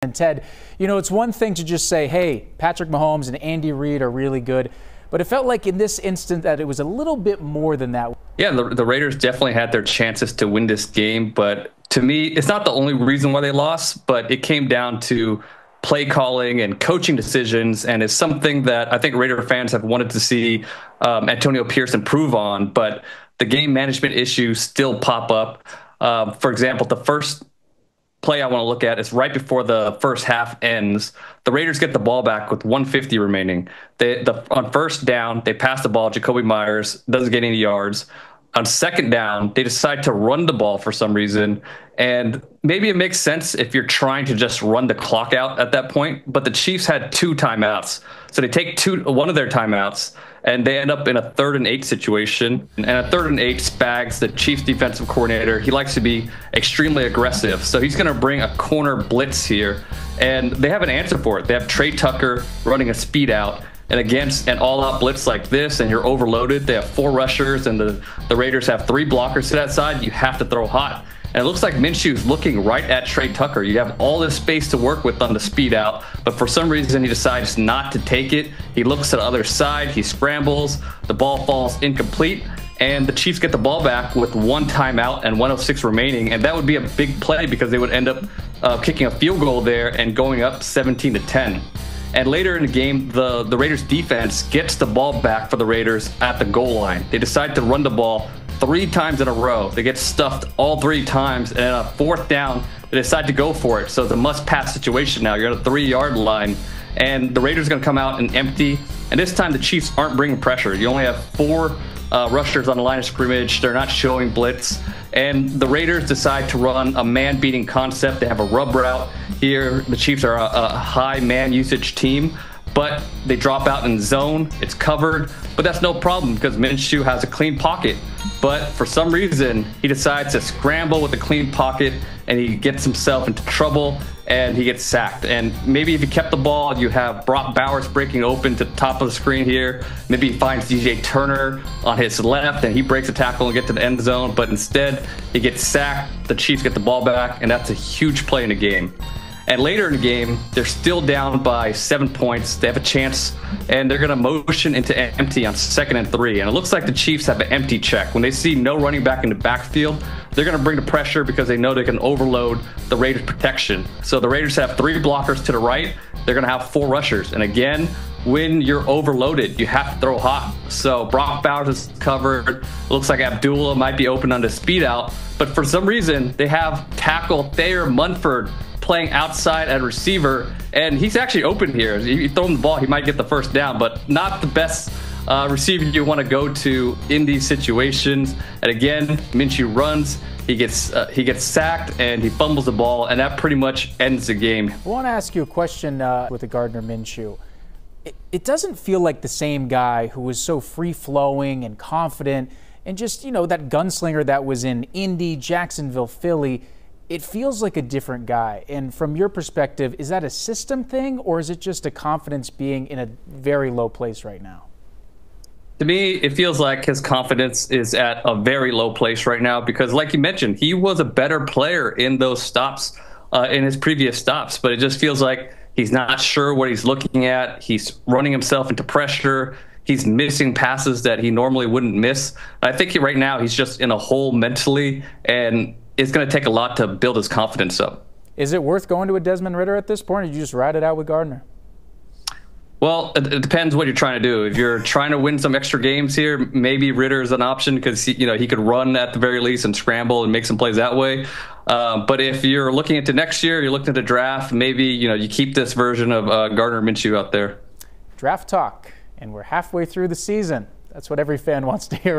And Ted, it's one thing to just say, hey, Patrick Mahomes and Andy Reid are really good, but it felt like in this instance that it was a little bit more than that. Yeah, the Raiders definitely had their chances to win this game, but to me, it's not the only reason why they lost, but it came down to play calling and coaching decisions, and it's something that I think Raider fans have wanted to see Antonio Pierce improve on, but the game management issues still pop up. For example, the first play I want to look at is right before the first half ends. The Raiders get the ball back with 1:50 remaining. On first down, they pass the ball. Jakobi Meyers doesn't get any yards. On second down, they decide to run the ball for some reason. And maybe it makes sense if you're trying to just run the clock out at that point. But the Chiefs had 2 timeouts. So they take one of their timeouts, and they end up in a 3rd and 8 situation. And a 3rd and 8, Spags, the Chiefs defensive coordinator, he likes to be extremely aggressive. So he's going to bring a corner blitz here. And they have an answer for it. They have Trey Tucker running a speed out. And against an all-out blitz like this, and you're overloaded, they have 4 rushers, and the Raiders have 3 blockers to that side, you have to throw hot. And it looks like Minshew's looking right at Trey Tucker. You have all this space to work with on the speed out, but for some reason he decides not to take it. He looks to the other side, he scrambles, the ball falls incomplete, and the Chiefs get the ball back with 1 timeout and 1:06 remaining, and that would be a big play because they would end up kicking a field goal there and going up 17-10. And later in the game, the Raiders defense gets the ball back for the Raiders at the goal line. They decide to run the ball 3 times in a row. They get stuffed all 3 times, and on a 4th down, they decide to go for it. So it's a must-pass situation now. You're at a 3-yard line, and the Raiders are going to come out and empty. And this time, the Chiefs aren't bringing pressure. You only have 4 rushers on the line of scrimmage. They're not showing blitz. And the Raiders decide to run a man-beating concept. They have a rub route here. The Chiefs are a high man usage team, but they drop out in zone. It's covered, but that's no problem because Minshew has a clean pocket. But for some reason, he decides to scramble with a clean pocket, and he gets himself into trouble, and he gets sacked. And maybe if he kept the ball, you have Brock Bowers breaking open to the top of the screen here. Maybe he finds DJ Turner on his left, and he breaks a tackle and gets to the end zone. But instead, he gets sacked. The Chiefs get the ball back, and that's a huge play in the game. And later in the game, they're still down by 7 points. They have a chance, and they're going to motion into empty on 2nd and 3. And it looks like the Chiefs have an empty check. When they see no running back in the backfield, they're going to bring the pressure because they know they can overload the Raiders' protection. So the Raiders have 3 blockers to the right. They're going to have 4 rushers. And again, when you're overloaded, you have to throw hot. So Brock Bowers is covered. Looks like Abdullah might be open on the speed out. But for some reason, they have tackle Thayer Munford playing outside at receiver, and he's actually open here. You throw him the ball, he might get the 1st down, but not the best receiver you want to go to in these situations. And again, Minshew runs, he gets sacked, and he fumbles the ball, and that pretty much ends the game. I want to ask you a question with the Gardner Minshew. It doesn't feel like the same guy who was so free-flowing and confident and just, that gunslinger that was in Indy, Jacksonville, Philly. It feels like a different guy. And from your perspective, is that a system thing, or is it just a confidence being in a very low place right now? To me, it feels like his confidence is at a very low place right now because, like you mentioned, he was a better player in those stops, in his previous stops, but it just feels like he's not sure what he's looking at. He's running himself into pressure. He's missing passes that he normally wouldn't miss. I think right now he's just in a hole mentally, and it's going to take a lot to build his confidence up. Is it worth going to a Desmond Ridder at this point, or did you just ride it out with Gardner? Well, it depends what you're trying to do. If you're trying to win some extra games here, maybe Ridder is an option because he could run at the very least and scramble and make some plays that way. But if you're looking into next year, you're looking at the draft, maybe you keep this version of Gardner Minshew out there. Draft talk, and we're halfway through the season. That's what every fan wants to hear.